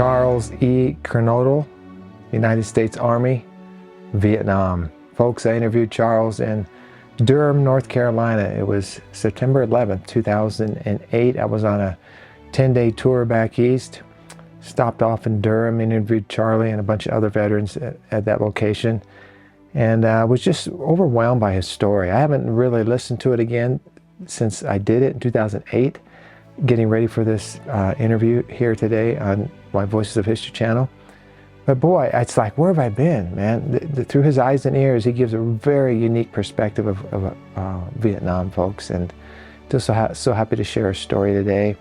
Charles E. Kernodle, United States Army, Vietnam. Folks, I interviewed Charles in Durham, North Carolina. It was September 11th, 2008. I was on a 10-day tour back east. Stopped off in Durham, interviewed Charlie and a bunch of other veterans at that location, and was just overwhelmed by his story. I haven't really listened to it again since I did it in 2008, getting ready for this interview here today on my Voices of History channel. But boy, it's like, where have I been, man? Through his eyes and ears, he gives a very unique perspective of Vietnam, folks, and just so happy to share his story today.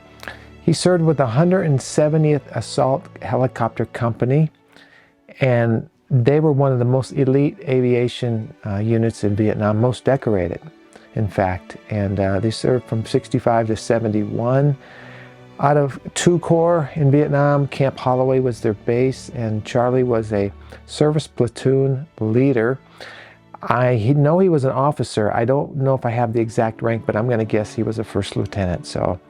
He served with the 170th Assault Helicopter Company, and they were one of the most elite aviation units in Vietnam, most decorated, in fact. And they served from 65 to 71. Out of 2 corps in Vietnam, Camp Holloway was their base, and Charlie was a service platoon leader. I know he was an officer. I don't know if I have the exact rank, but I'm going to guess he was a first lieutenant. So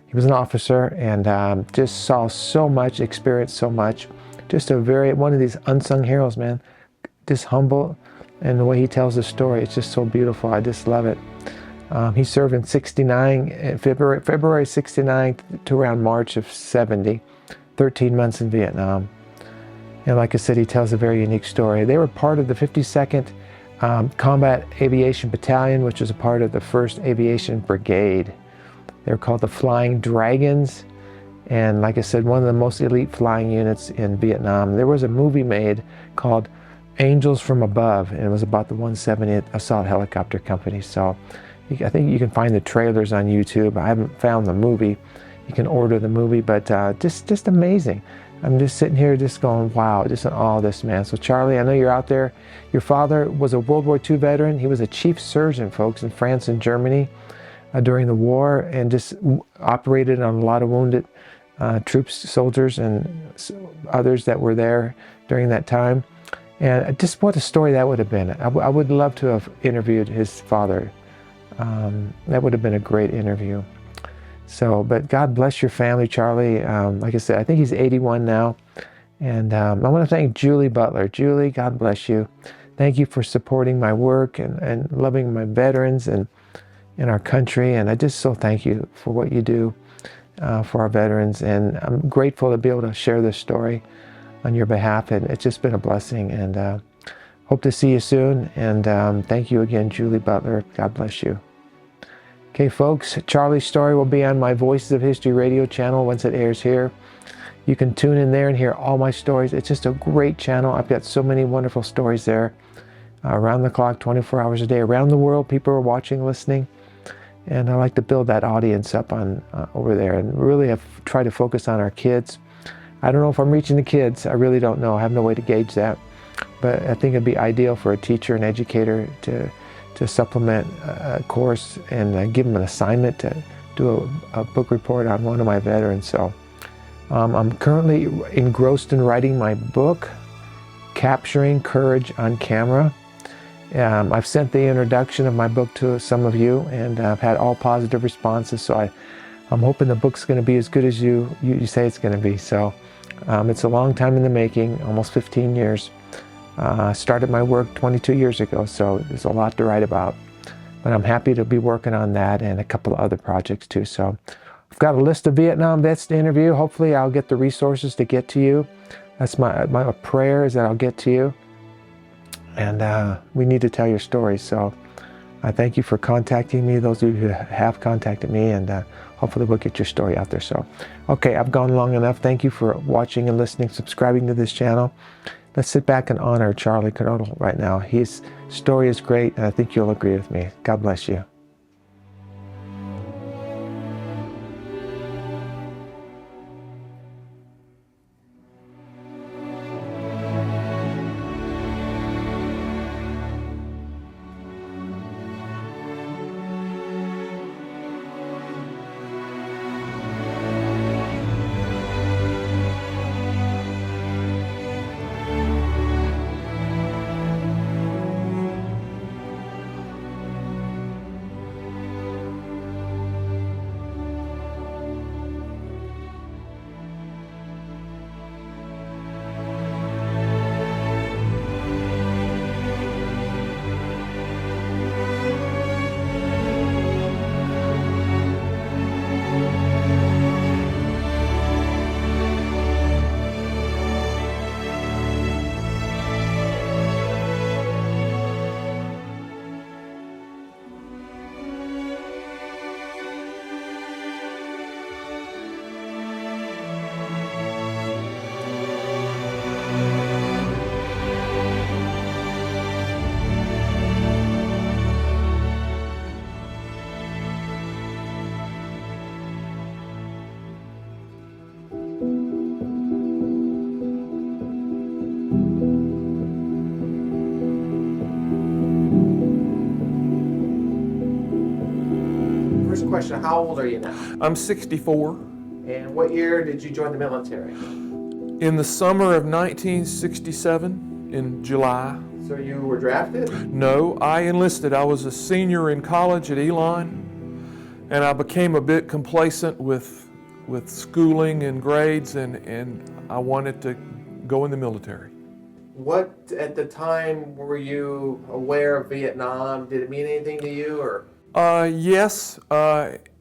he was an officer, and just saw so much, experienced so much. Just one of these unsung heroes, man. Just humble, and the way he tells his story, it's just so beautiful. I just love it. He served in 69, February 69 to around March of 70, 13 months in Vietnam. And like I said, he tells a very unique story. They were part of the 52nd Combat Aviation Battalion, which was a part of the 1st Aviation Brigade. They were called the Flying Dragons. And like I said, one of the most elite flying units in Vietnam. There was a movie made called Angels from Above, and it was about the 170th Assault Helicopter Company. So I think you can find the trailers on YouTube. I haven't found the movie. You can order the movie, but just amazing. I'm just sitting here just going, wow, just in awe of this man. So Charlie, I know you're out there. Your father was a World War II veteran. He was a chief surgeon, folks, in France and Germany during the war, and just operated on a lot of wounded troops, soldiers, and others that were there during that time. And just what a story that would have been. I would love to have interviewed his father. That would have been a great interview. So, but God bless your family, Charlie. Like I said, I think he's 81 now. And I want to thank Julie Butler. Julie, God bless you. Thank you for supporting my work and loving my veterans and in our country. And I just so thank you for what you do for our veterans. And I'm grateful to be able to share this story on your behalf. And it's just been a blessing. And hope to see you soon. And thank you again, Julie Butler. God bless you. Okay, folks, Charlie's story will be on my Voices of History radio channel once it airs here. You can tune in there and hear all my stories. It's just a great channel. I've got so many wonderful stories there. Around the clock, 24 hours a day. Around the world, people are watching, listening. And I like to build that audience up on over there. And really have tried to focus on our kids. I don't know if I'm reaching the kids. I really don't know. I have no way to gauge that. But I think it'd be ideal for a teacher and educator to supplement a course and give them an assignment to do a book report on one of my veterans. So I'm currently engrossed in writing my book, Capturing Courage on Camera. I've sent the introduction of my book to some of you, and I've had all positive responses. So I'm hoping the book's going to be as good as you say it's going to be. So it's a long time in the making, almost 15 years. Started my work 22 years ago, so there's a lot to write about. But I'm happy to be working on that and a couple of other projects too. So I've got a list of Vietnam vets to interview. Hopefully I'll get the resources to get to you. That's my prayer, is that I'll get to you. And we need to tell your story. So I thank you for contacting me, those of you who have contacted me, and hopefully we'll get your story out there. So, okay, I've gone long enough. Thank you for watching and listening, subscribing to this channel. Let's sit back and honor Charlie Kernodle right now. His story is great, and I think you'll agree with me. God bless you. question. How old are you now? I'm 64. And what year did you join the military? In the summer of 1967, in July. So you were drafted? No, I enlisted. I was a senior in college at Elon, and I became a bit complacent with schooling and grades, and I wanted to go in the military. What, at the time, were you aware of Vietnam? Did it mean anything to you, or? Yes,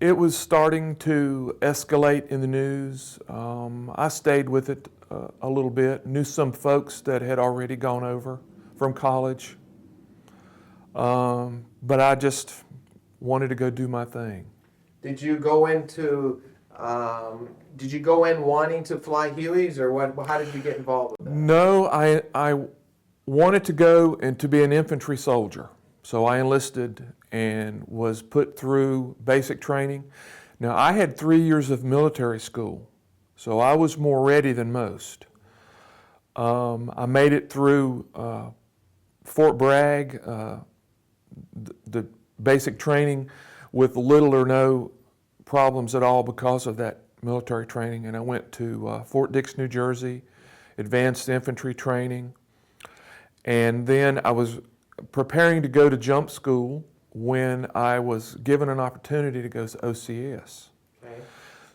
it was starting to escalate in the news. I stayed with it a little bit, knew some folks that had already gone over from college, but I just wanted to go do my thing. Did you go into, did you go in wanting to fly Hueys, or what? How did you get involved with that? No, I wanted to go and to be an infantry soldier. So I enlisted and was put through basic training. Now, I had 3 years of military school, so I was more ready than most. I made it through Fort Bragg, the basic training, with little or no problems at all because of that military training. And I went to Fort Dix, New Jersey, advanced infantry training. And then I was preparing to go to jump school when I was given an opportunity to go to OCS. Okay.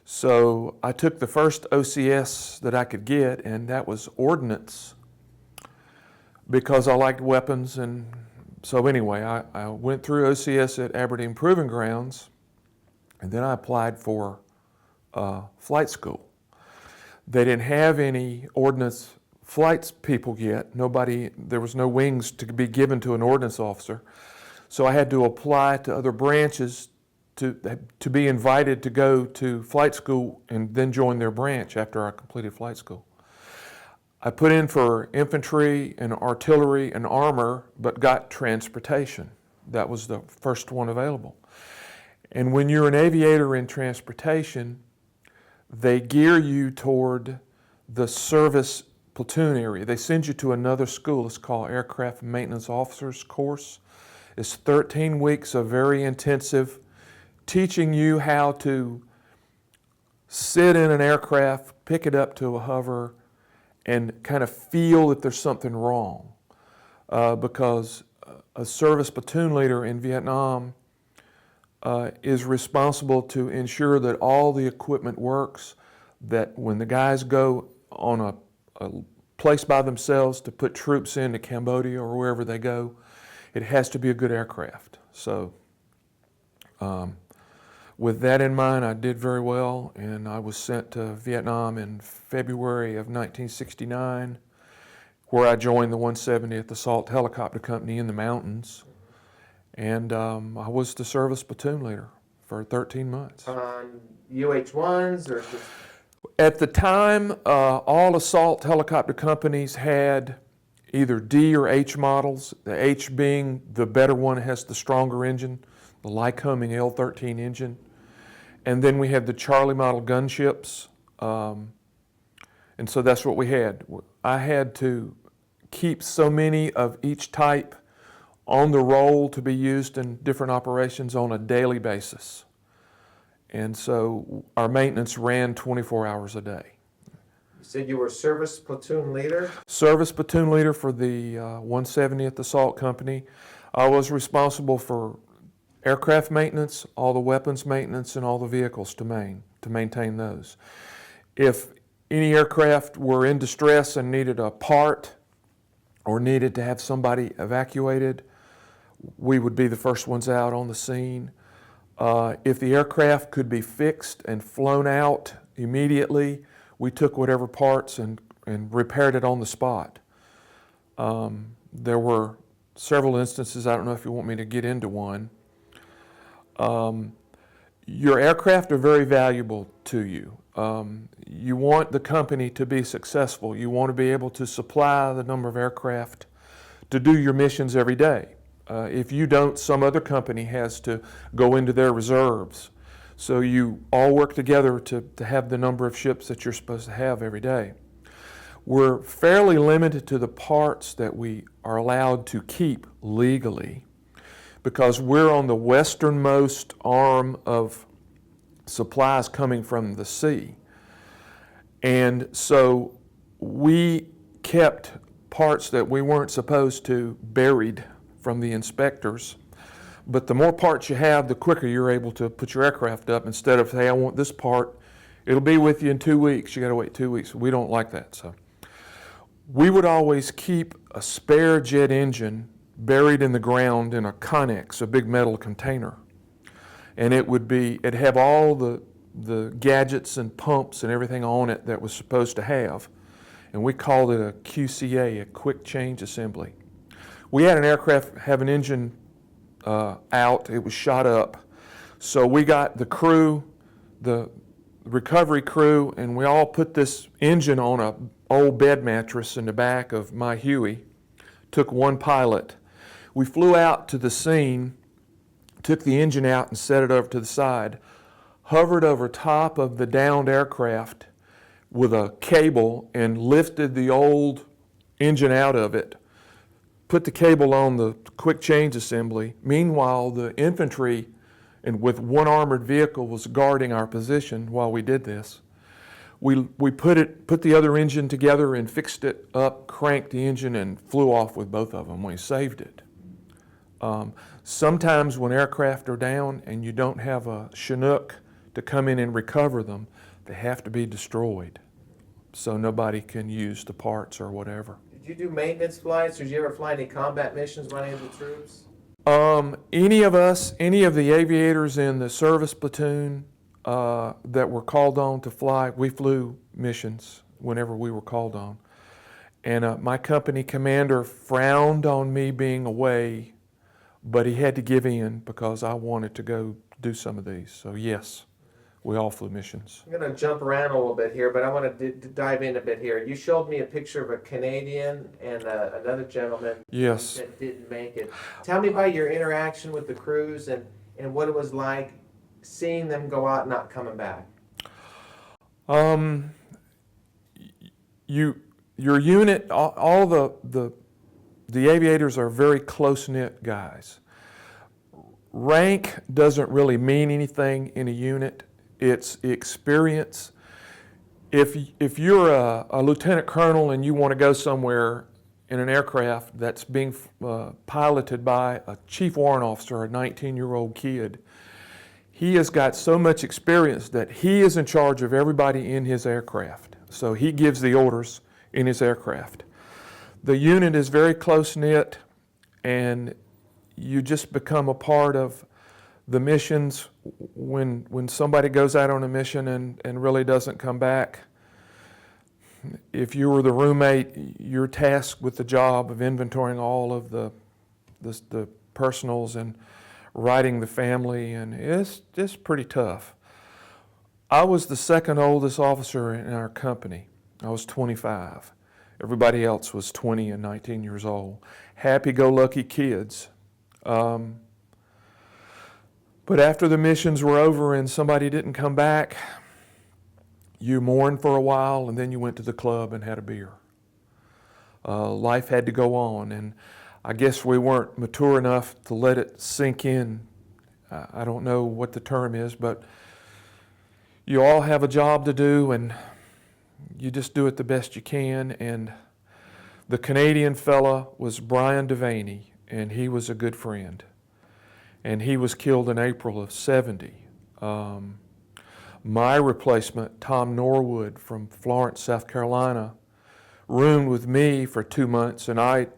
So I took the first OCS that I could get, and that was ordnance, because I liked weapons. And so anyway, I went through OCS at Aberdeen Proving Grounds, and then I applied for flight school. They didn't have any ordnance flights people yet. There was no wings to be given to an ordnance officer. So I had to apply to other branches to be invited to go to flight school and then join their branch after I completed flight school. I put in for infantry and artillery and armor, but got transportation. That was the first one available. And when you're an aviator in transportation, they gear you toward the service platoon area. They send you to another school. It's called Aircraft Maintenance Officers course. It's 13 weeks of very intensive teaching you how to sit in an aircraft, pick it up to a hover, and kind of feel that there's something wrong. Because a service platoon leader in Vietnam is responsible to ensure that all the equipment works, that when the guys go on a place by themselves to put troops into Cambodia or wherever they go, it has to be a good aircraft. So with that in mind, I did very well, and I was sent to Vietnam in February of 1969, where I joined the 170th Assault Helicopter Company in the mountains. And I was the service platoon leader for 13 months. On UH-1s or just? At the time, all assault helicopter companies had either D or H models, the H being the better one, has the stronger engine, the Lycoming L-13 engine. And then we had the Charlie model gunships, and so that's what we had. I had to keep so many of each type on the roll to be used in different operations on a daily basis. And so our maintenance ran 24 hours a day. You said you were service platoon leader? Service platoon leader for the 170th Assault Company. I was responsible for aircraft maintenance, all the weapons maintenance, and all the vehicles to maintain those. If any aircraft were in distress and needed a part or needed to have somebody evacuated, we would be the first ones out on the scene. If the aircraft could be fixed and flown out immediately, we took whatever parts and repaired it on the spot. There were several instances, I don't know if you want me to get into one. Your aircraft are very valuable to you. You want the company to be successful. You want to be able to supply the number of aircraft to do your missions every day. If you don't, some other company has to go into their reserves. So you all work together to have the number of ships that you're supposed to have every day. We're fairly limited to the parts that we are allowed to keep legally, because we're on the westernmost arm of supplies coming from the sea. And so we kept parts that we weren't supposed to buried from the inspectors. But the more parts you have, the quicker you're able to put your aircraft up, instead of, hey, I want this part, it'll be with you in 2 weeks. You got to wait 2 weeks. We don't like that. So we would always keep a spare jet engine buried in the ground in a Connex, a big metal container. And it'd have all the gadgets and pumps and everything on it that was supposed to have. And we called it a QCA, a quick change assembly. We had an aircraft have an engine out, it was shot up. So we got the crew, the recovery crew, and we all put this engine on a old bed mattress in the back of my Huey. Took one pilot. We flew out to the scene, took the engine out and set it over to the side, hovered over top of the downed aircraft with a cable and lifted the old engine out of it, put the cable on the quick change assembly. Meanwhile, the infantry and with one armored vehicle was guarding our position while we did this. We put the other engine together and fixed it up, cranked the engine, and flew off with both of them. We saved it. Sometimes when aircraft are down and you don't have a Chinook to come in and recover them, they have to be destroyed so nobody can use the parts or whatever. Did you do maintenance flights, or did you ever fly any combat missions with any of the troops? Any of the aviators in the service platoon that were called on to fly, we flew missions whenever we were called on. And my company commander frowned on me being away, but he had to give in because I wanted to go do some of these. So yes, we all flew missions. I'm going to jump around a little bit here, but I want to dive in a bit here. You showed me a picture of a Canadian and another gentleman Yes. that didn't make it. Tell me about your interaction with the crews and what it was like seeing them go out and not coming back. Your unit, all the aviators are very close-knit guys. Rank doesn't really mean anything in a unit. It's experience. If you're a lieutenant colonel and you want to go somewhere in an aircraft that's being piloted by a chief warrant officer, a 19-year-old kid, he has got so much experience that he is in charge of everybody in his aircraft. So he gives the orders in his aircraft. The unit is very close-knit, and you just become a part of the missions. When somebody goes out on a mission and really doesn't come back, if you were the roommate, you're tasked with the job of inventorying all of the personals and writing the family, and it's just pretty tough. I was the second oldest officer in our company. I was 25. Everybody else was 20 and 19 years old. Happy-go-lucky kids. But after the missions were over and somebody didn't come back, you mourned for a while, and then you went to the club and had a beer. Life had to go on, and I guess we weren't mature enough to let it sink in. I don't know what the term is, but you all have a job to do, and you just do it the best you can. And the Canadian fella was Brian Devaney, and he was a good friend. And he was killed in April of '70. My replacement, Tom Norwood from Florence, South Carolina, roomed with me for 2 months, and I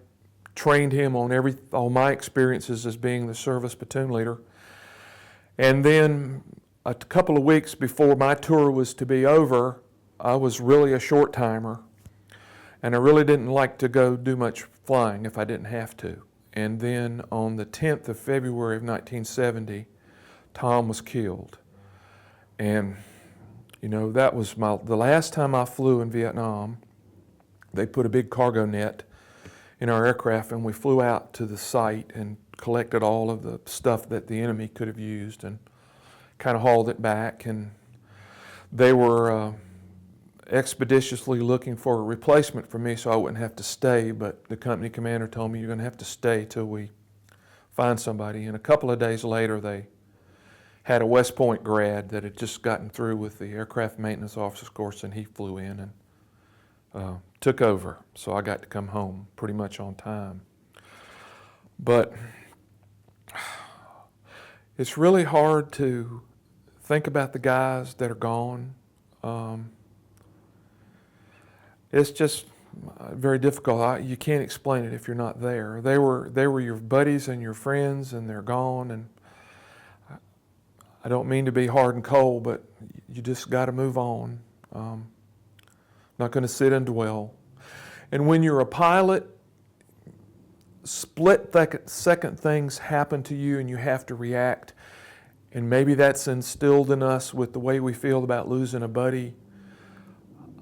trained him on all my experiences as being the service platoon leader. And then a couple of weeks before my tour was to be over, I was really a short timer, and I really didn't like to go do much flying if I didn't have to. And then on the 10th of February of 1970, Tom was killed. And, you know, that was the last time I flew in Vietnam. They put a big cargo net in our aircraft, and we flew out to the site and collected all of the stuff that the enemy could have used and kind of hauled it back. And they were expeditiously looking for a replacement for me so I wouldn't have to stay, but the company commander told me, you're going to have to stay till we find somebody. And a couple of days later, they had a West Point grad that had just gotten through with the aircraft maintenance officer's course, and he flew in and took over. So I got to come home pretty much on time. But it's really hard to think about the guys that are gone. It's just very difficult. You can't explain it if you're not there. They were your buddies and your friends, and they're gone. And I don't mean to be hard and cold, but you just got to move on. Not going to sit and dwell. And when you're a pilot, split-second things happen to you, and you have to react. And maybe that's instilled in us with the way we feel about losing a buddy.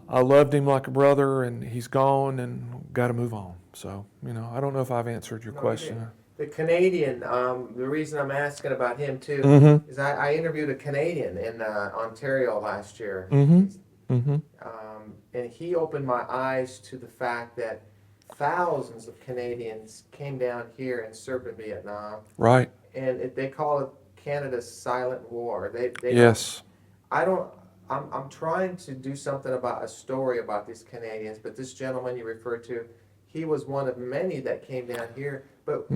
I loved him like a brother, and he's gone, and got to move on. So, I don't know if I've answered your question. The Canadian, the reason I'm asking about him too is I interviewed a Canadian in Ontario last year. And he opened my eyes to the fact that thousands of Canadians came down here and served in Vietnam. Right. And they call it Canada's silent war. Yes. I'm trying to do something about a story about these Canadians, but this gentleman you referred to, he was one of many that came down here. But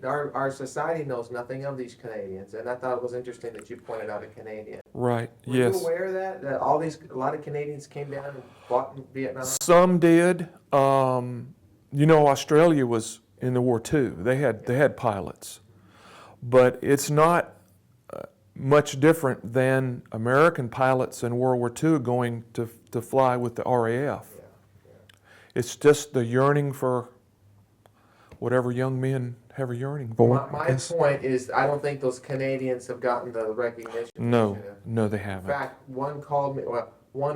our society knows nothing of these Canadians, and I thought it was interesting that you pointed out a Canadian. Right. Were yes. you aware of that? That a lot of Canadians came down and fought in Vietnam? Some did. Australia was in the war too. They had pilots, but it's not much different than American pilots in World War II going to fly with the RAF. It's just the yearning for whatever young men have a yearning for. My point is, I don't think those Canadians have gotten the recognition. No, they haven't. In fact, one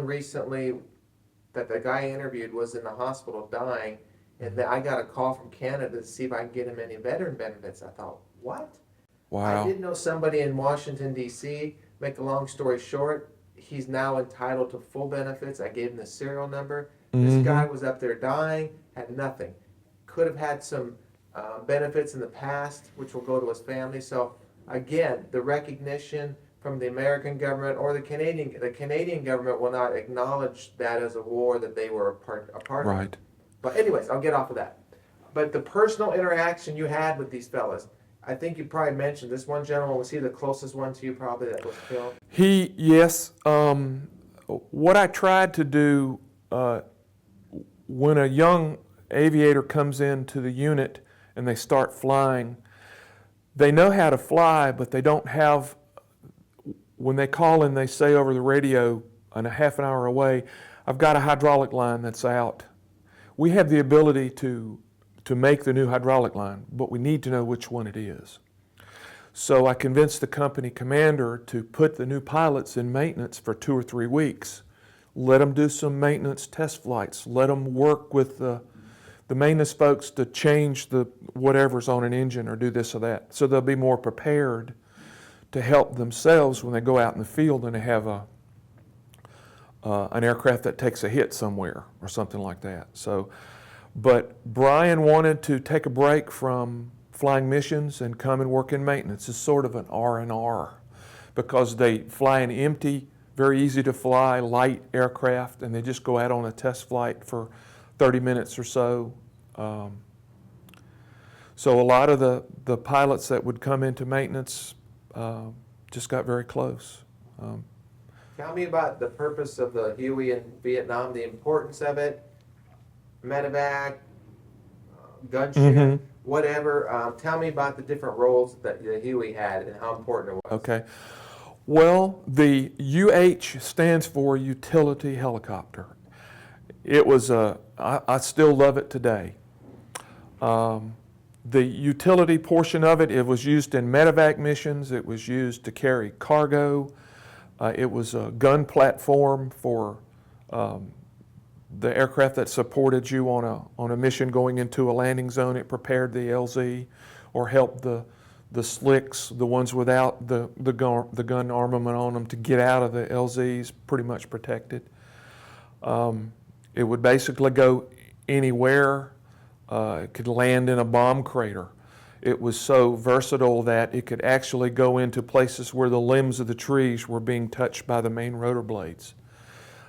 recently that the guy I interviewed was in the hospital dying, and I got a call from Canada to see if I can get him any veteran benefits. I thought, what? Wow. I did know somebody in Washington, D.C. Make a long story short, he's now entitled to full benefits. I gave him the serial number. This guy was up there dying, had nothing. Could have had some benefits in the past, which will go to his family. So again, the recognition from the American government or the Canadian government will not acknowledge that as a war that they were a part of. Right. But anyways, I'll get off of that. But the personal interaction you had with these fellas, I think you probably mentioned this one gentleman, was he the closest one to you probably that was killed? Yes. What I tried to do when a young aviator comes into the unit and they start flying, they know how to fly, but they don't have, when they call in, they say over the radio and a half an hour away, I've got a hydraulic line that's out. We have the ability to make the new hydraulic line, but we need to know which one it is. So I convinced the company commander to put the new pilots in maintenance for 2 or 3 weeks. Let them do some maintenance test flights. Let them work with the maintenance folks to change the whatever's on an engine or do this or that. So they'll be more prepared to help themselves when they go out in the field and they have an aircraft that takes a hit somewhere or something like that. But Brian wanted to take a break from flying missions and come and work in maintenance. It's sort of an R&R because they fly an empty, very easy to fly, light aircraft, and they just go out on a test flight for 30 minutes or so. So a lot of the pilots that would come into maintenance just got very close. Tell me about the purpose of the Huey in Vietnam, the importance of it, Medevac, gunship, whatever. Tell me about the different roles that the Huey had and how important it was. Okay. Well, the UH stands for utility helicopter. It was I still love it today. The utility portion of it was used in Medevac missions. It was used to carry cargo. It was a gun platform for the aircraft that supported you on a mission going into a landing zone. It prepared the LZ or helped the slicks, the ones without the gun armament on them, to get out of the LZs pretty much protected. It would basically go anywhere. It could land in a bomb crater. It was so versatile that it could actually go into places where the limbs of the trees were being touched by the main rotor blades.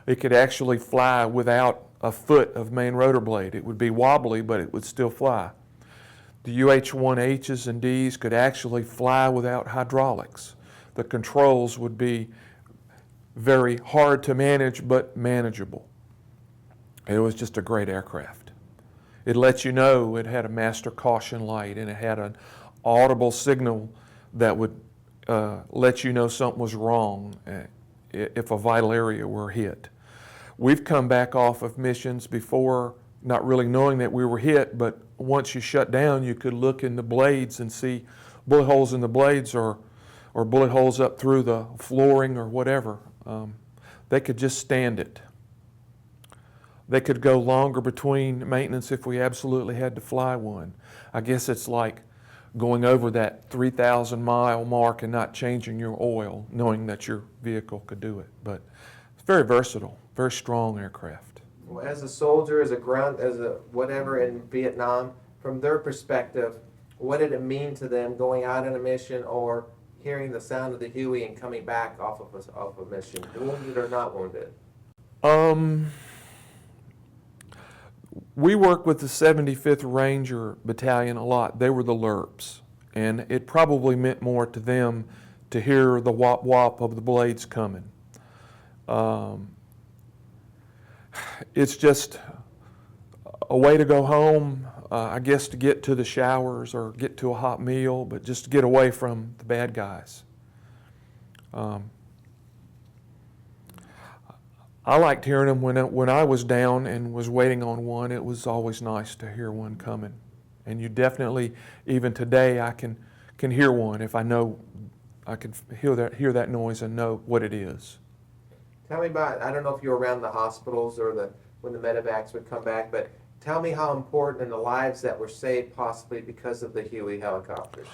It could actually fly without a foot of main rotor blade. It would be wobbly, but it would still fly. The UH-1Hs and Ds could actually fly without hydraulics. The controls would be very hard to manage, but manageable. It was just a great aircraft. It let you know it had a master caution light, and it had an audible signal that would let you know something was wrong if a vital area were hit. We've come back off of missions before not really knowing that we were hit, but once you shut down, you could look in the blades and see bullet holes in the blades or bullet holes up through the flooring or whatever. They could just stand it. They could go longer between maintenance if we absolutely had to fly one. I guess it's like going over that 3,000 mile mark and not changing your oil, knowing that your vehicle could do it. But it's very versatile, very strong aircraft. Well, as a soldier, as a grunt, as a whatever in Vietnam, from their perspective, what did it mean to them going out on a mission or hearing the sound of the Huey and coming back off a mission, wounded or not wounded? We worked with the 75th Ranger Battalion a lot. They were the LURPs, and it probably meant more to them to hear the whop whop of the blades coming. It's just a way to go home, I guess, to get to the showers or get to a hot meal, but just to get away from the bad guys. I liked hearing them when I was down and was waiting on one. It was always nice to hear one coming. And you definitely, even today, I can hear one if I know, I can hear that noise and know what it is. Tell me about, I don't know if you were around the hospitals or when the medevacs would come back, but tell me how important in the lives that were saved possibly because of the Huey helicopters.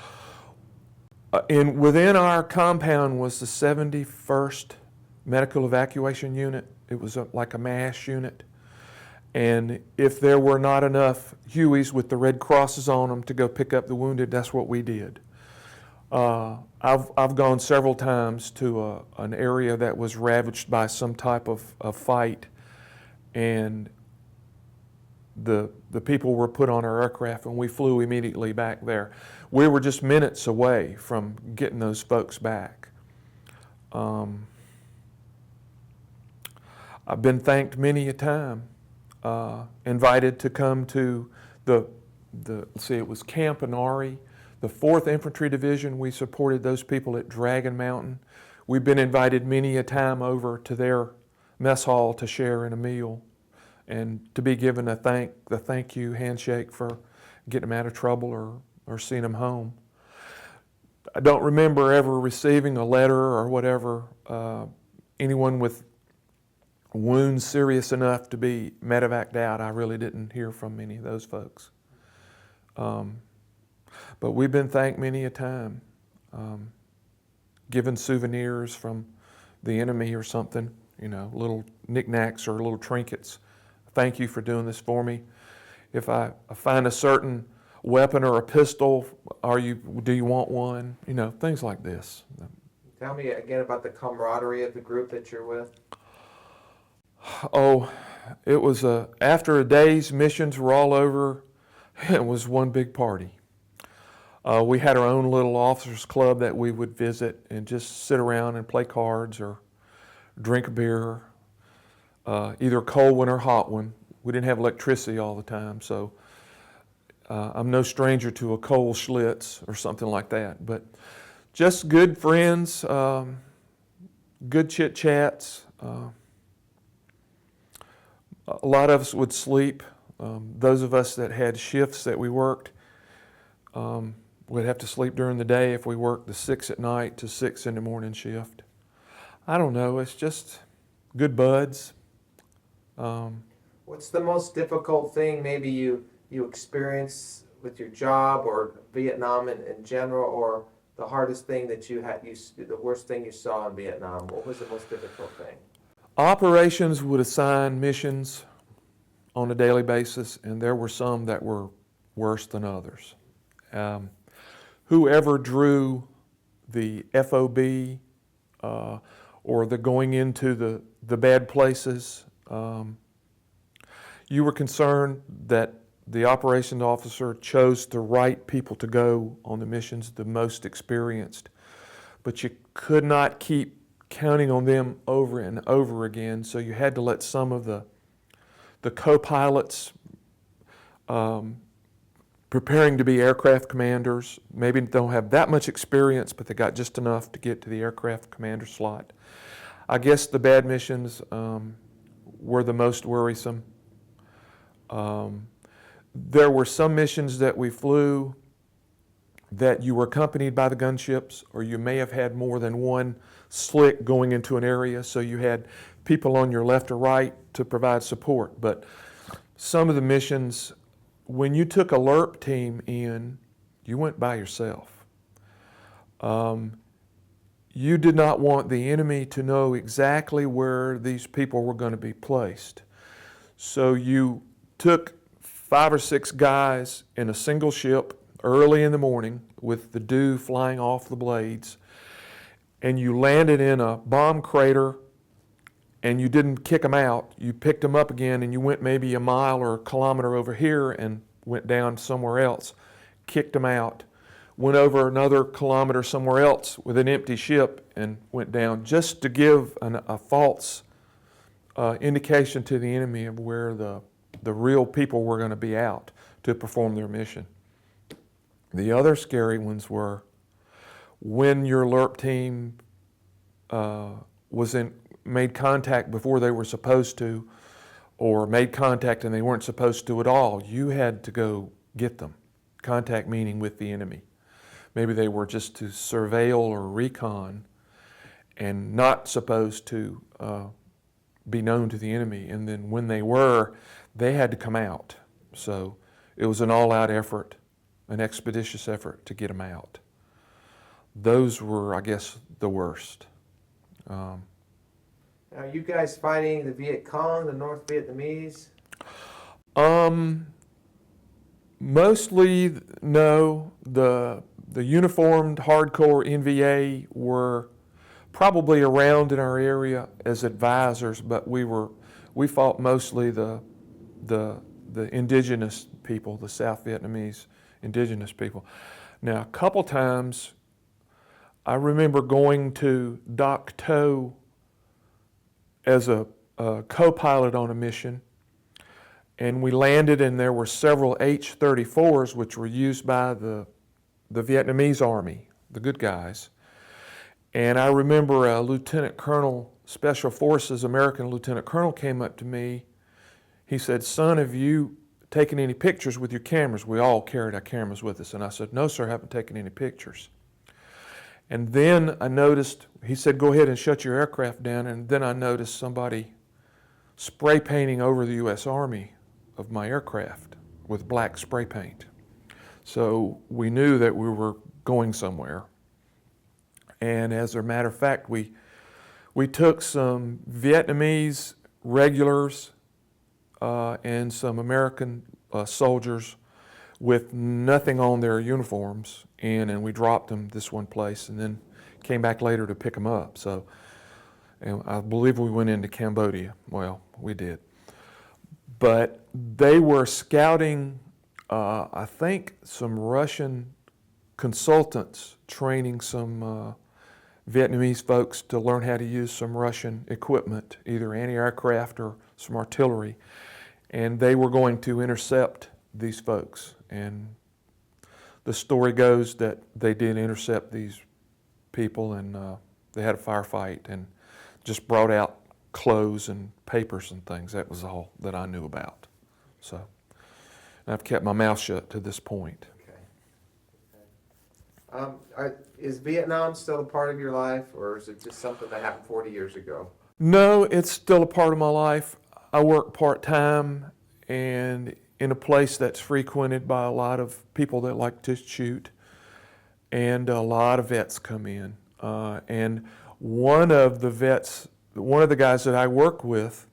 Within our compound was the 71st Medical Evacuation Unit. It was like a MASH unit. And if there were not enough Hueys with the red crosses on them to go pick up the wounded, that's what we did. I've gone several times to an area that was ravaged by some type of fight, and the people were put on our aircraft and we flew immediately back there. We were just minutes away from getting those folks back. I've been thanked many a time, invited to come to let's see, it was Camaraderie, the 4th Infantry Division. We supported those people at Dragon Mountain. We've been invited many a time over to their mess hall to share in a meal and to be given the thank you handshake for getting them out of trouble or seeing them home. I don't remember ever receiving a letter or whatever, anyone with wounds serious enough to be medevaced out. I really didn't hear from many of those folks. But we've been thanked many a time, given souvenirs from the enemy or something, little knickknacks or little trinkets. Thank you for doing this for me. If I find a certain weapon or a pistol, do you want one? Things like this. Tell me again about the camaraderie of the group that you're with. Oh, it was after a day's missions were all over, it was one big party. We had our own little officers club that we would visit and just sit around and play cards or drink a beer, either a cold one or hot one. We didn't have electricity all the time, so I'm no stranger to a cold Schlitz or something like that. But just good friends, good chit chats. A lot of us would sleep. Those of us that had shifts that we worked, we'd have to sleep during the day if we worked the 6 at night to 6 in the morning shift. I don't know, it's just good buds. What's the most difficult thing maybe you experience with your job or Vietnam in general, or the hardest thing that the worst thing you saw in Vietnam? What was the most difficult thing? Operations would assign missions on a daily basis, and there were some that were worse than others. whoever drew the FOB or the going into the bad places, you were concerned that the operations officer chose the right people to go on the missions, the most experienced, but you could not keep counting on them over and over again, so you had to let some of the co-pilots preparing to be aircraft commanders, maybe don't have that much experience, but they got just enough to get to the aircraft commander slot. I guess the bad missions were the most worrisome. There were some missions that we flew that you were accompanied by the gunships, or you may have had more than one slick going into an area, so you had people on your left or right to provide support. But some of the missions, when you took a LRP team in, you went by yourself. You did not want the enemy to know exactly where these people were going to be placed. So you took 5 or 6 guys in a single ship early in the morning with the dew flying off the blades, and you landed in a bomb crater, and you didn't kick them out. You picked them up again, and you went maybe a mile or a kilometer over here and went down somewhere else, kicked them out, went over another kilometer somewhere else with an empty ship and went down, just to give a false indication to the enemy of where the real people were going to be out to perform their mission. The other scary ones were when your LRP team made contact before they were supposed to, or made contact and they weren't supposed to at all. You had to go get them. Contact meaning with the enemy. Maybe they were just to surveil or recon and not supposed to be known to the enemy. And then when they were, they had to come out. So it was an all-out effort, an expeditious effort to get them out. Those were, I guess, the worst. Are you guys fighting the Viet Cong, the North Vietnamese? Mostly, no. The uniformed hardcore NVA were probably around in our area as advisors, but we fought mostly the indigenous people, the South Vietnamese indigenous people. Now, a couple times, I remember going to Doc To as a co-pilot on a mission, and we landed, and there were several H-34s which were used by the Vietnamese Army, the good guys. And I remember a Lieutenant Colonel, Special Forces, American Lieutenant Colonel, came up to me. He said, "Son, have you taken any pictures with your cameras?" We all carried our cameras with us. And I said, "No, sir, I haven't taken any pictures." And then I noticed, he said, "Go ahead and shut your aircraft down." And then I noticed somebody spray painting over the U.S. Army of my aircraft with black spray paint. So we knew that we were going somewhere. And as a matter of fact, we took some Vietnamese regulars and some American soldiers with nothing on their uniforms and we dropped them this one place and then came back later to pick them up. So, and I believe we went into Cambodia. Well, we did. But they were scouting, I think, some Russian consultants training some Vietnamese folks to learn how to use some Russian equipment, either anti-aircraft or some artillery. And they were going to intercept these folks. And the story goes that they did intercept these people, and they had a firefight and just brought out clothes and papers and things. That was all that I knew about. So I've kept my mouth shut to this point. Okay. Is Vietnam still a part of your life, or is it just something that happened 40 years ago? No, it's still a part of my life. I work part-time and in a place that's frequented by a lot of people that like to shoot, and a lot of vets come in. And one of the guys that I work with,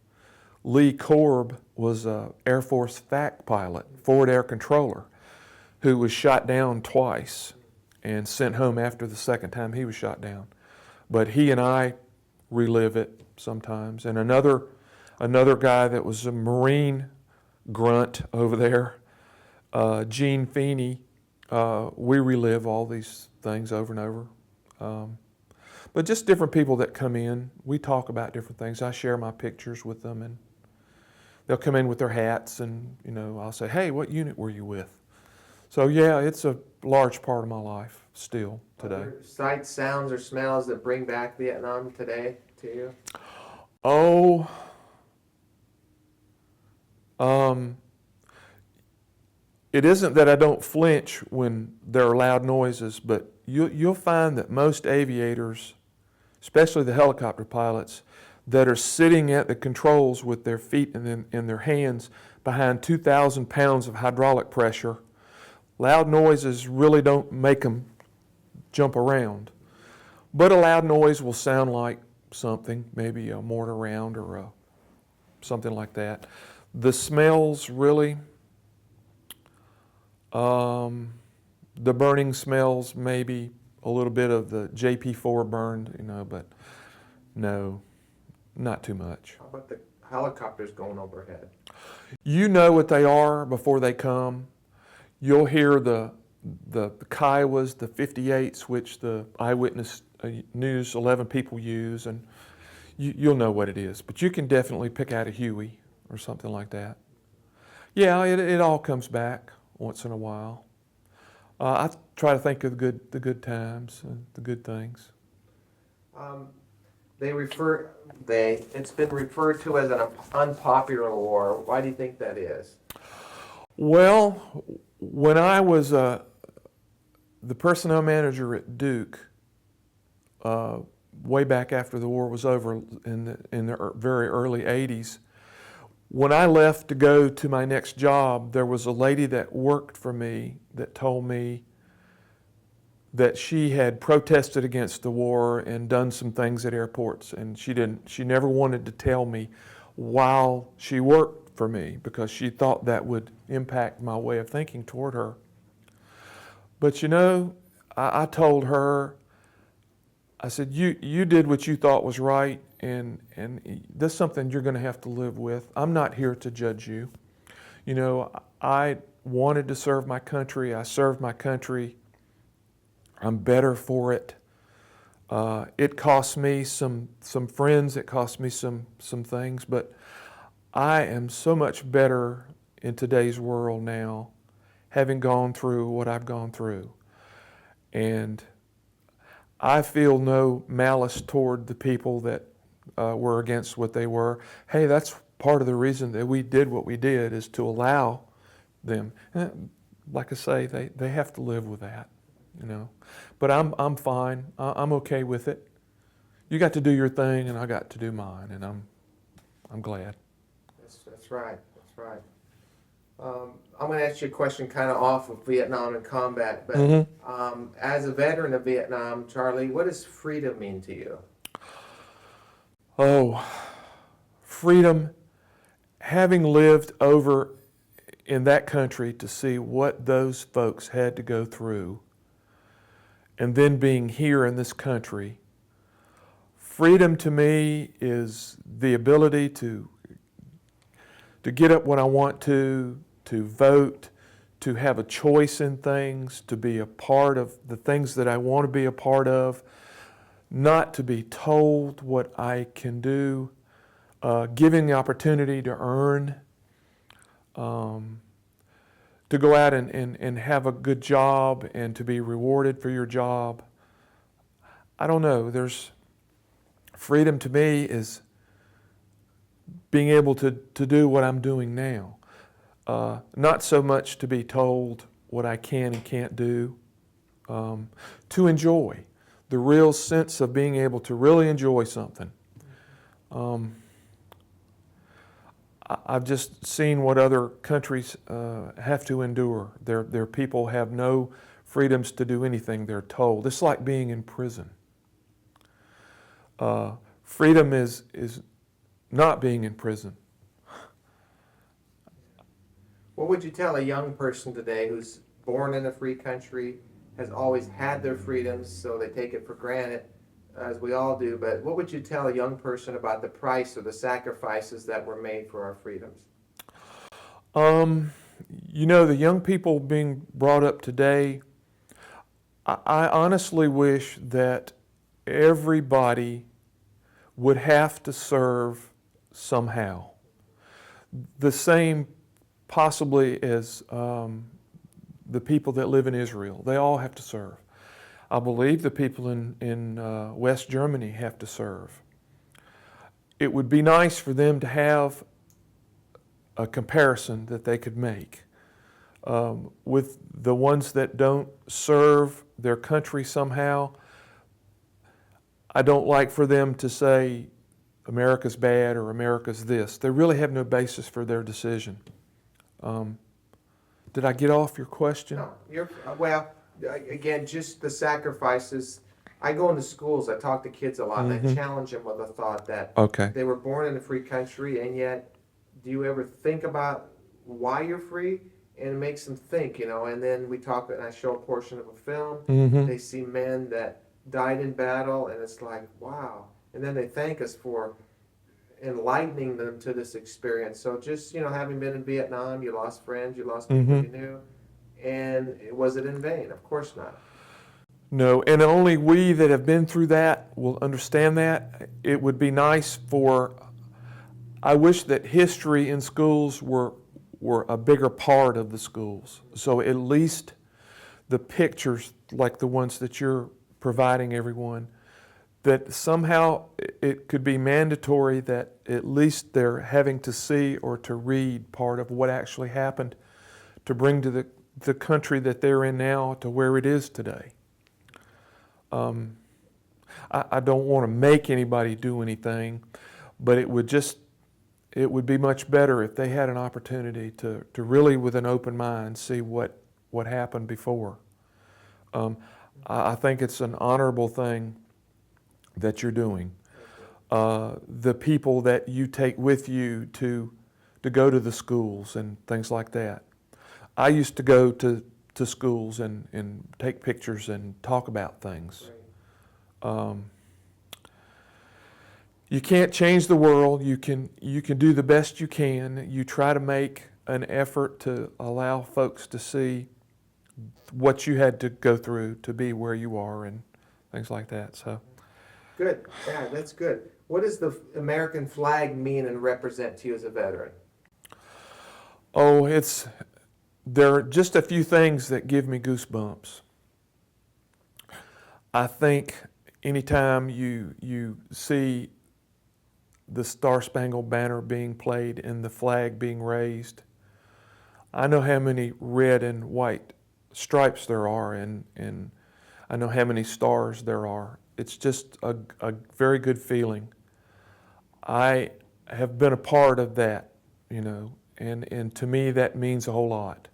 Lee Korb, was an Air Force FAC pilot, forward air controller, who was shot down twice. and sent home after the second time he was shot down. But he and I relive it sometimes. And another guy that was a Marine grunt over there, Gene Feeney, we relive all these things over and over. But just different people that come in, we talk about different things. I share my pictures with them, and they'll come in with their hats, and I'll say, "Hey, what unit were you with?" So yeah, it's a large part of my life still today. Are there sights, sounds, or smells that bring back Vietnam today to you? Oh, it isn't that I don't flinch when there are loud noises, but you'll find that most aviators, especially the helicopter pilots, that are sitting at the controls with their feet in their hands behind 2,000 pounds of hydraulic pressure, loud noises really don't make them jump around. But a loud noise will sound like something, maybe a mortar round or something like that. The smells really, the burning smells, maybe a little bit of the JP4 burned, but no, not too much. How about the helicopters going overhead? You know what they are before they come. You'll hear the Kiowas, the 58s, which the Eyewitness News 11 people use, and you'll know what it is. But you can definitely pick out a Huey or something like that. Yeah, it all comes back once in a while. I try to think of the good times and the good things. It's been referred to as an unpopular war. Why do you think that is? Well, when I was the personnel manager at Duke, way back after the war was over in the very early 80s, when I left to go to my next job, there was a lady that worked for me that told me that she had protested against the war and done some things at airports, and she never wanted to tell me while she worked for me because she thought that would impact my way of thinking toward her. But I told her, I said, you did what you thought was right, and that's something you're going to have to live with. I'm not here to judge you. I wanted to serve my country. I served my country. I'm better for it. It cost me some friends. It cost me some things, but I am so much better in today's world now, having gone through what I've gone through. And I feel no malice toward the people that were against what they were. Hey, that's part of the reason that we did what we did, is to allow them. And like I say, they have to live with that, But I'm fine. I'm okay with it. You got to do your thing, and I got to do mine, and I'm glad. That's right. That's right. I'm going to ask you a question kind of off of Vietnam and combat, but as a veteran of Vietnam, Charlie, what does freedom mean to you? Oh, freedom, having lived over in that country to see what those folks had to go through, and then being here in this country, freedom to me is the ability to get up when I want to vote, to have a choice in things, to be a part of the things that I want to be a part of, not to be told what I can do, giving the opportunity to earn, to go out and have a good job and to be rewarded for your job. I don't know. Freedom to me is being able to do what I'm doing now. Not so much to be told what I can and can't do, to enjoy, the real sense of being able to really enjoy something. I've just seen what other countries have to endure. Their people have no freedoms to do anything they're told. It's like being in prison. Freedom is not being in prison. What would you tell a young person today who's born in a free country, has always had their freedoms, so they take it for granted, as we all do. But what would you tell a young person about the price or the sacrifices that were made for our freedoms? You know, the young people being brought up today, I honestly wish that everybody would have to serve somehow. The same possibly as the people that live in Israel. They all have to serve. I believe the people in West Germany have to serve. It would be nice for them to have a comparison that they could make with the ones that don't serve their country somehow. I don't like for them to say America's bad or America's this. They really have no basis for their decision. Did I get off your question? No, well, again, just the sacrifices. I go into schools, I talk to kids a lot, and I challenge them with the thought that they were born in a free country, and yet, do you ever think about why you're free? And it makes them think, and then we talk, and I show a portion of a film. They see men that died in battle, and it's like, wow. And then they thank us for enlightening them to this experience. So just, having been in Vietnam, you lost friends, you lost people you knew. And was it in vain? Of course not. No, and only we that have been through that will understand that. It would be nice I wish that history in schools were a bigger part of the schools. So at least the pictures, like the ones that you're providing everyone, that somehow it could be mandatory that at least they're having to see or to read part of what actually happened to bring to the country that they're in now to where it is today. I don't want to make anybody do anything, but it would be much better if they had an opportunity to really, with an open mind, see what happened before. I think it's an honorable thing that you're doing. The people that you take with you to go to the schools and things like that. I used to go to schools and take pictures and talk about things. You can't change the world. You can do the best you can. You try to make an effort to allow folks to see what you had to go through to be where you are and things like that. So good. Yeah, that's good. What does the American flag mean and represent to you as a veteran? Oh, there are just a few things that give me goosebumps. I think anytime you see the Star-Spangled Banner being played and the flag being raised, I know how many red and white stripes there are, and I know how many stars there are. It's just a very good feeling. I have been a part of that, and to me that means a whole lot.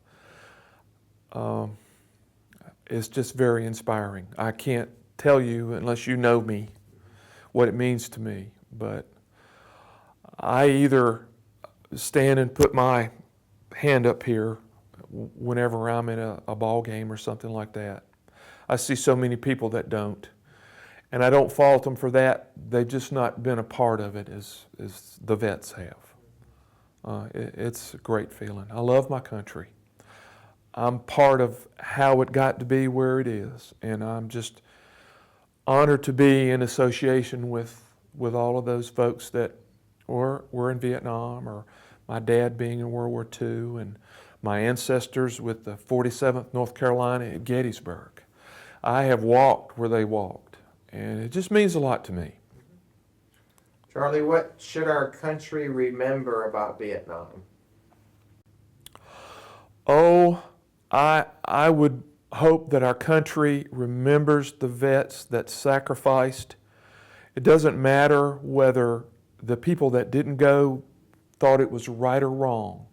It's just very inspiring. I can't tell you, unless you know me, what it means to me, but I either stand and put my hand up here whenever I'm in a ball game or something like that. I see so many people that don't, and I don't fault them for that. They've just not been a part of it as the vets have. It's a great feeling. I love my country. I'm part of how it got to be where it is, and I'm just honored to be in association with all of those folks that were in Vietnam, or my dad being in World War II, and my ancestors with the 47th North Carolina at Gettysburg. I have walked where they walked, and it just means a lot to me. Charlie, what should our country remember about Vietnam? Oh, I would hope that our country remembers the vets that sacrificed. It doesn't matter whether the people that didn't go thought it was right or wrong.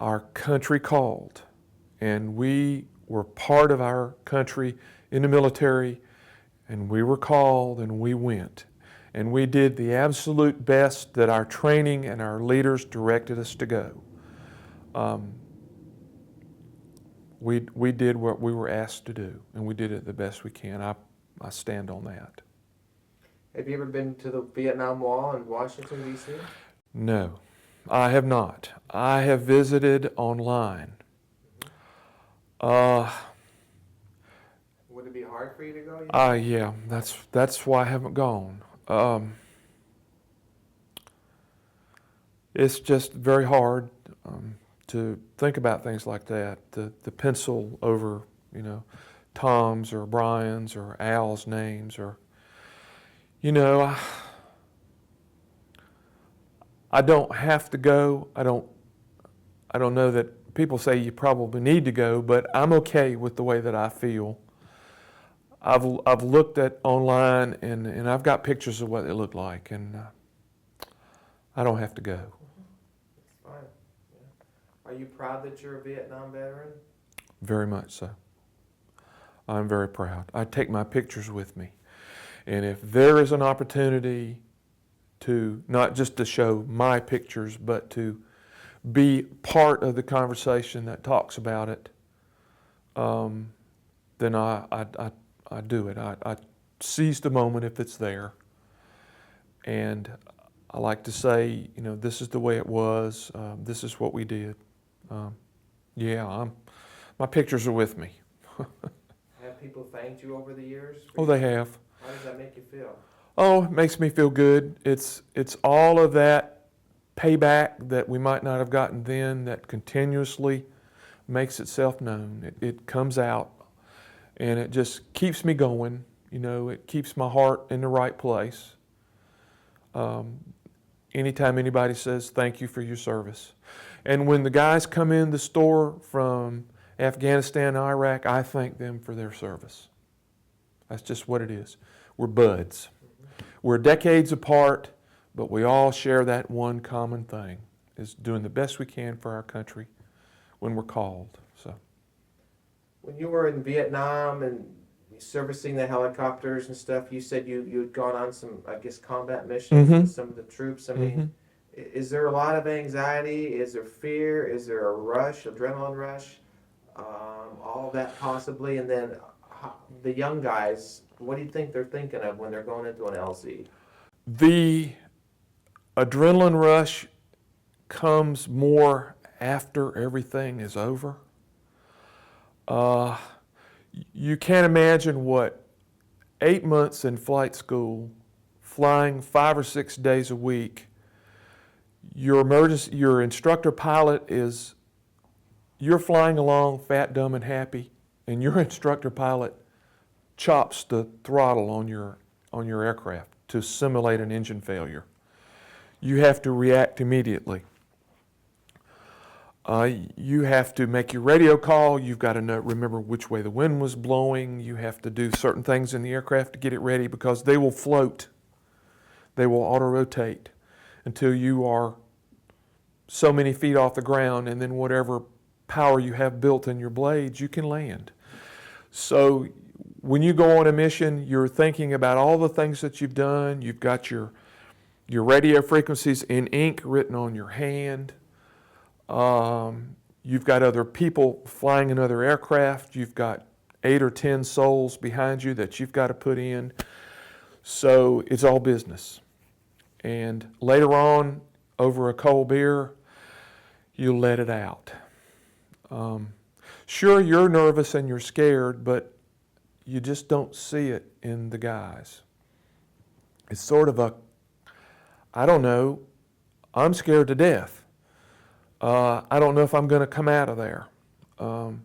Our country called, and we were part of our country in the military, and we were called and we went. And we did the absolute best that our training and our leaders directed us to go. We did what we were asked to do, and we did it the best we can. I stand on that. Have you ever been to the Vietnam Wall in Washington, D.C.? No, I have not. I have visited online. Would it be hard for you to go? Yeah, that's why I haven't gone. It's just very hard to think about things like that. The pencil over, Tom's or Brian's or Al's names, or, I don't have to go. I don't know that people say you probably need to go, but I'm okay with the way that I feel. I've looked at online and I've got pictures of what they look like, and I don't have to go. That's fine. Yeah. Are you proud that you're a Vietnam veteran? Very much so. I'm very proud. I take my pictures with me. And if there is an opportunity to, not just to show my pictures, but to be part of the conversation that talks about it, then I do it. I seize the moment if it's there. And I like to say, this is the way it was. This is what we did. My pictures are with me. Have people thanked you over the years? Oh, they have. How does that make you feel? Oh, it makes me feel good. It's all of that payback that we might not have gotten then that continuously makes itself known. It comes out, and it just keeps me going. It keeps my heart in the right place. Anytime anybody says thank you for your service. And when the guys come in the store from Afghanistan and Iraq, I thank them for their service. That's just what it is. We're buds. We're decades apart, but we all share that one common thing, is doing the best we can for our country when we're called. So, when you were in Vietnam and servicing the helicopters and stuff, you said you'd gone on some, I guess, combat missions with some of the troops. I mean, is there a lot of anxiety? Is there fear? Is there a rush, adrenaline rush? All of that possibly, and then the young guys, what do you think they're thinking of when they're going into an LZ? The adrenaline rush comes more after everything is over. You can't imagine what 8 months in flight school, flying 5 or 6 days a week. Your instructor pilot is, you're flying along fat, dumb, and happy, and your instructor pilot chops the throttle on your aircraft to simulate an engine failure. You have to react immediately. You have to make your radio call. You've got to remember which way the wind was blowing. You have to do certain things in the aircraft to get it ready, because they will float. They will auto-rotate until you are so many feet off the ground, and then whatever power you have built in your blades, you can land. So when you go on a mission, you're thinking about all the things that you've done. You've got your radio frequencies in ink written on your hand. You've got other people flying in other aircraft. You've got 8 or 10 souls behind you that you've got to put in. So it's all business. And later on, over a cold beer, you let it out. Sure, you're nervous and you're scared, but you just don't see it in the guys. It's sort of I don't know, I'm scared to death. I don't know if I'm going to come out of there. And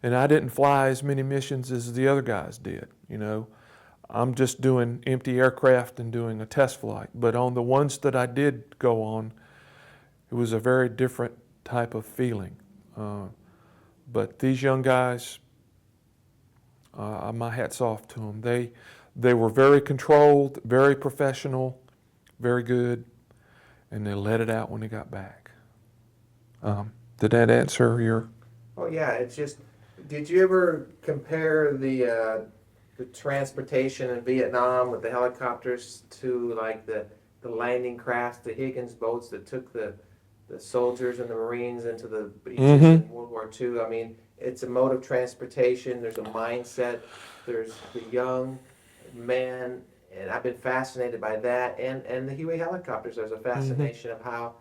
I didn't fly as many missions as the other guys did, I'm just doing empty aircraft and doing a test flight. But on the ones that I did go on, it was a very different type of feeling. But these young guys, my hat's off to them. They were very controlled, very professional, very good, and they let it out when they got back. Did that answer your? Oh yeah, it's just. Did you ever compare the transportation in Vietnam with the helicopters to like the landing crafts, the Higgins boats that took the the soldiers and the Marines into the beaches in World War II. I mean, it's a mode of transportation. There's a mindset. There's the young man, and I've been fascinated by that. And the Huey helicopters. There's a fascination of how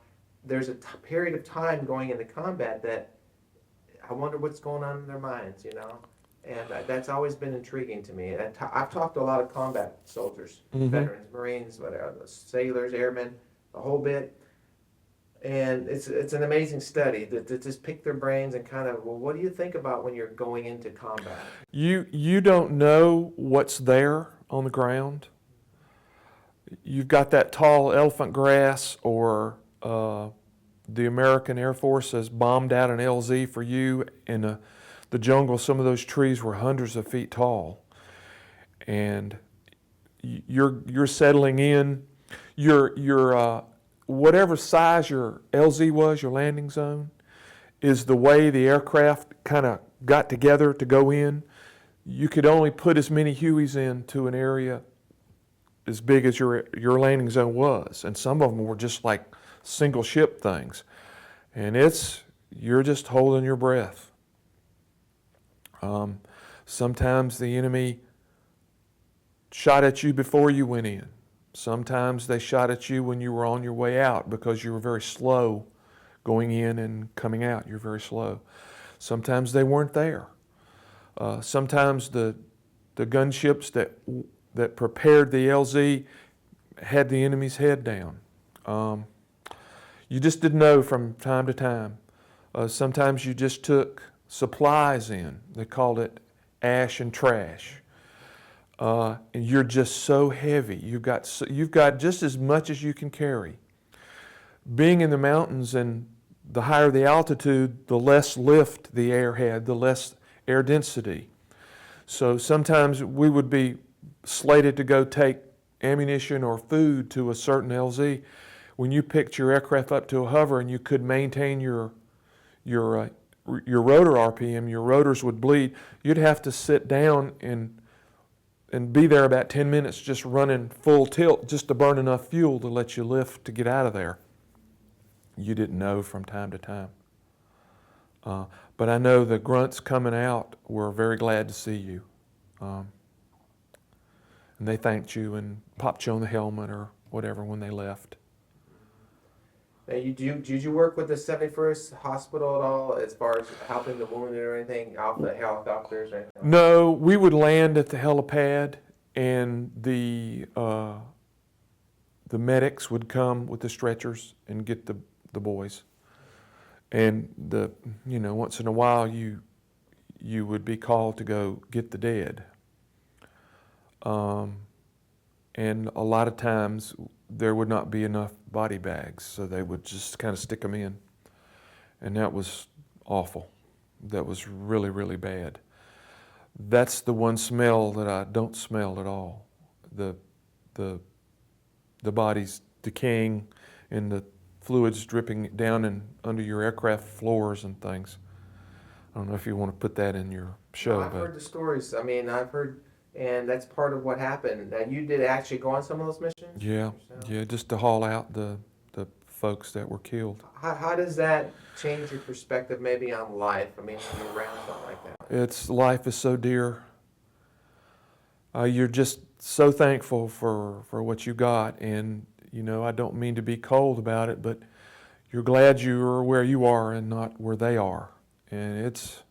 there's a period of time going into combat that I wonder what's going on in their minds, you know. And that's always been intriguing to me. And I've talked to a lot of combat soldiers, veterans, Marines, whatever, sailors, airmen, the whole bit. And it's an amazing study to just pick their brains and kind of, well, what do you think about when you're going into combat? You don't know what's there on the ground. You've got that tall elephant grass, or the American Air Force has bombed out an LZ for you in the jungle. Some of those trees were hundreds of feet tall, and you're settling in. Your whatever size your LZ was, your landing zone, is the way the aircraft kind of got together to go in. You could only put as many Hueys into an area as big as your landing zone was, and some of them were just like single ship things, and you're just holding your breath. Sometimes the enemy shot at you before you went in. Sometimes they shot at you when you were on your way out because you were very slow going in and coming out. You're very slow. Sometimes they weren't there. Sometimes the gunships that prepared the LZ had the enemy's head down. You just didn't know from time to time. Sometimes you just took supplies in. They called it ash and trash. And you're just so heavy. You've got just as much as you can carry. Being in the mountains, and the higher the altitude, the less lift the air had, the less air density. So sometimes we would be slated to go take ammunition or food to a certain LZ. When you picked your aircraft up to a hover and you could maintain your rotor RPM, your rotors would bleed, you'd have to sit down and be there about 10 minutes just running full tilt just to burn enough fuel to let you lift to get out of there. You didn't know from time to time. But I know the grunts coming out were very glad to see you. And they thanked you and popped you on the helmet or whatever when they left. Now, did you work with the 71st Hospital at all as far as helping the wounded or anything, off the helicopters or anything? No, we would land at the helipad, and the medics would come with the stretchers and get the boys. And once in a while you would be called to go get the dead. And a lot of times there would not be enough body bags, so they would just kind of stick them in. And that was awful. That was really, really bad. That's the one smell that I don't smell at all. The body's decaying and the fluids dripping down and under your aircraft floors and things. I don't know if you want to put that in your show. I've heard the stories. I mean, I've heard, and that's part of what happened. Now, you did actually go on some of those missions? Yeah, just to haul out the folks that were killed. How does that change your perspective maybe on life? I mean, when you're around something like that. Life is so dear. You're just so thankful for what you got, and I don't mean to be cold about it, but you're glad you're where you are and not where they are, and it's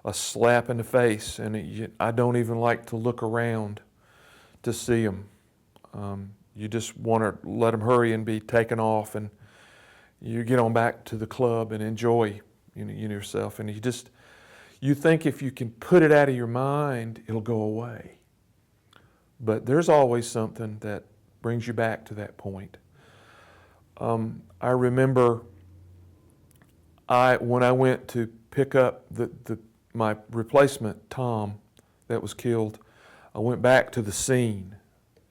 a slap in the face, and I don't even like to look around to see them. You just want to let them hurry and be taken off, and you get on back to the club and enjoy yourself. And you think if you can put it out of your mind, it'll go away. But there's always something that brings you back to that point. I remember when I went to pick up my replacement, Tom, that was killed, I went back to the scene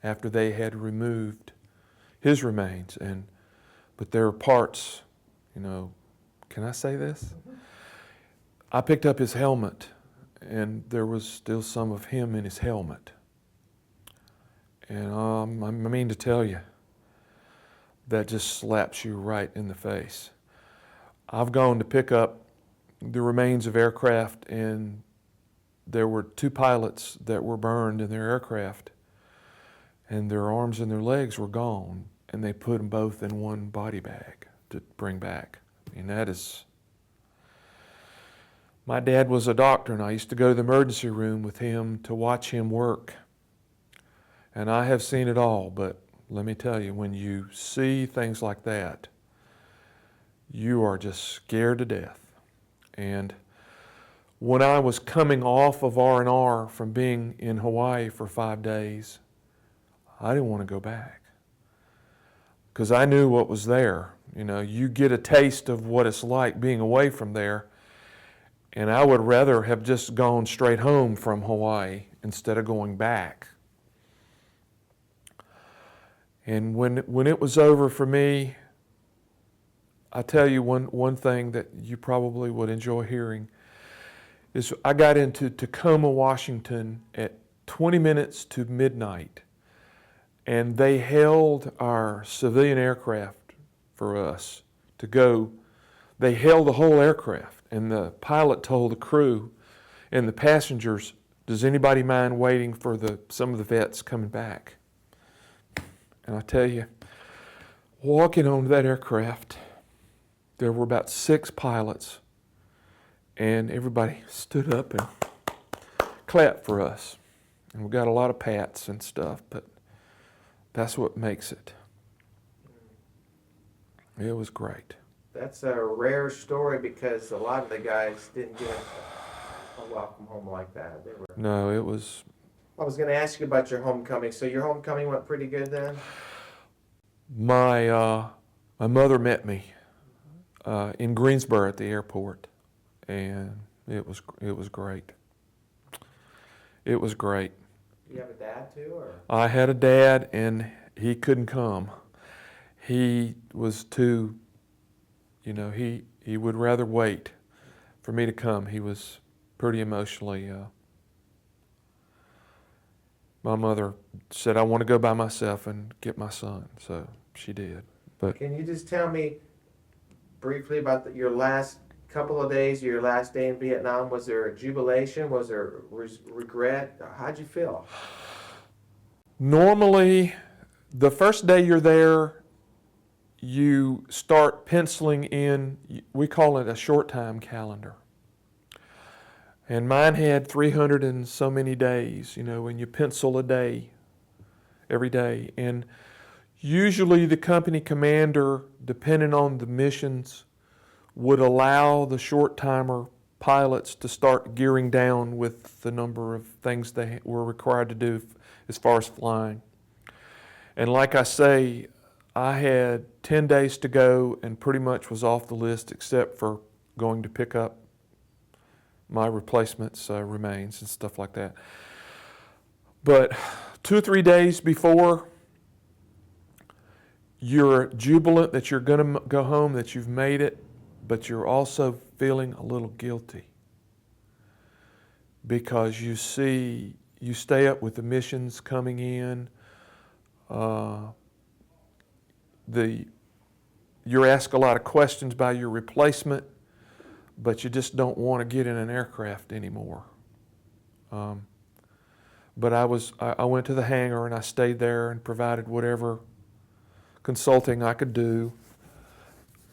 after they had removed his remains, but there were parts, can I say this? I picked up his helmet, and there was still some of him in his helmet. And I mean to tell you, that just slaps you right in the face. I've gone to pick up the remains of aircraft, and there were 2 pilots that were burned in their aircraft, and their arms and their legs were gone, and they put them both in one body bag to bring back. And that is... My dad was a doctor, and I used to go to the emergency room with him to watch him work. And I have seen it all, but let me tell you, when you see things like that, you are just scared to death. And when I was coming off of R&R from being in Hawaii for 5 days, I didn't want to go back, because I knew what was there. You know, you get a taste of what it's like being away from there, and I would rather have just gone straight home from Hawaii instead of going back. And when it was over for me, I tell you one thing that you probably would enjoy hearing is I got into Tacoma, Washington at 20 minutes to midnight, and they held our civilian aircraft for us to go. They held the whole aircraft, and the pilot told the crew and the passengers, "Does anybody mind waiting for some of the vets coming back?" And I tell you, walking onto that aircraft, there were about 6 pilots, and everybody stood up and clapped for us. And we got a lot of pats and stuff, but that's what makes it. It was great. That's a rare story, because a lot of the guys didn't get a welcome home like that. They were... No, it was... I was going to ask you about your homecoming. So your homecoming went pretty good then? My mother met me in Greensboro at the airport, and it was great. It was great. Do you have a dad too, or? I had a dad, and he couldn't come. He was too, he would rather wait for me to come. He was pretty emotionally. My mother said, "I want to go by myself and get my son," so she did. But can you just tell me briefly about your last couple of days, your last day in Vietnam? Was there a jubilation? Was there regret? How'd you feel? Normally, the first day you're there, you start penciling in, we call it a short time calendar. And mine had 300 and so many days, when you pencil a day, every day. And usually the company commander, depending on the missions, would allow the short timer pilots to start gearing down with the number of things they were required to do as far as flying. And like I say, I had 10 days to go and pretty much was off the list except for going to pick up my replacements' remains and stuff like that. But 2 or 3 days before, you're jubilant that you're going to go home, that you've made it, but you're also feeling a little guilty because you stay up with the missions coming in. You're asked a lot of questions by your replacement, but you just don't want to get in an aircraft anymore. But I went to the hangar and I stayed there and provided whatever consulting I could do.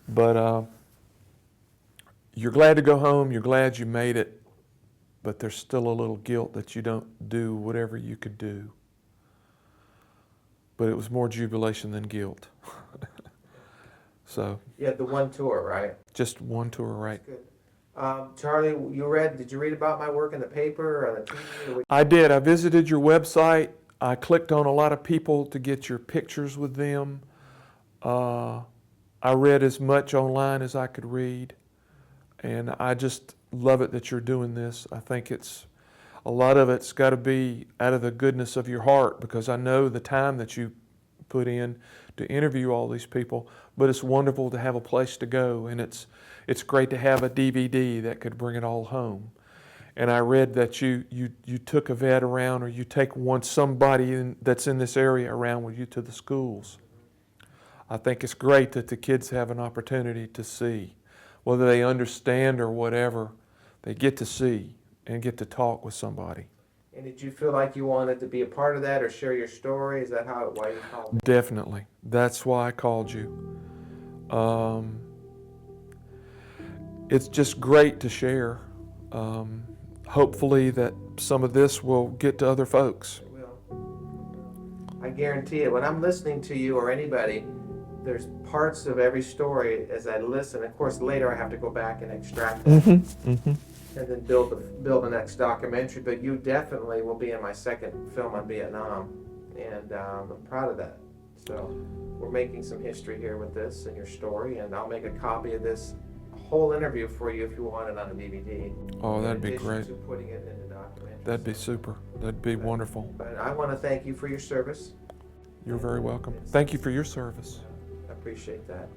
But you're glad to go home, you're glad you made it, but there's still a little guilt that you don't do whatever you could do. But it was more jubilation than guilt. So. You had the one tour, right? Just one tour, right? That's good. Charlie, did you read about my work in the paper or on the TV? I did. I visited your website. I clicked on a lot of people to get your pictures with them. I read as much online as I could read. And I just love it that you're doing this. I think a lot of it's got to be out of the goodness of your heart, because I know the time that you put in to interview all these people, but it's wonderful to have a place to go, and it's great to have a DVD that could bring it all home. And I read that you took a vet around, or you take somebody that's in this area around with you to the schools. I think it's great that the kids have an opportunity to see, whether they understand or whatever, they get to see and get to talk with somebody. And did you feel like you wanted to be a part of that or share your story? Is that why you called me? Definitely. That's why I called you. It's just great to share. Hopefully that some of this will get to other folks. It will. I guarantee it. When I'm listening to you or anybody, there's parts of every story as I listen. Of course, later I have to go back and extract that and then build the next documentary. But you definitely will be in my second film on Vietnam, and I'm proud of that. So we're making some history here with this and your story, and I'll make a copy of this whole interview for you if you want it on a DVD. Oh, that'd be great. To putting it in the documentary. That'd be super. That'd be wonderful. But I want to thank you for your service. You're very welcome. Thank you for your service. I appreciate that.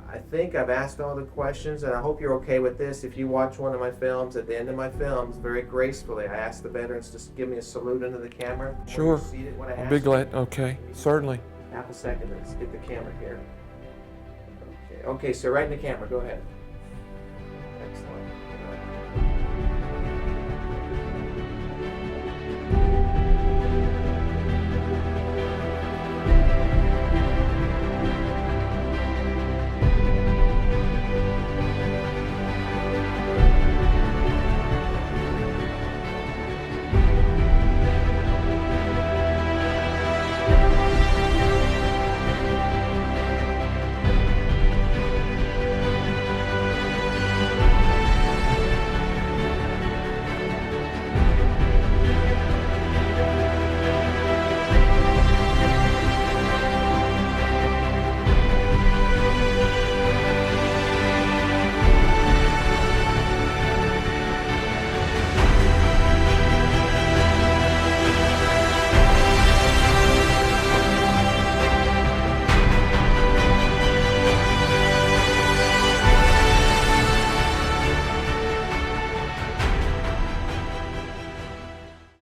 I think I've asked all the questions, and I hope you're okay with this. If you watch one of my films, at the end of my films, very gracefully, I ask the veterans to give me a salute into the camera. Sure. When I I'll ask be you. glad. Okay, certainly. Half a second, let's get the camera here. Okay, so right in the camera, go ahead. Excellent.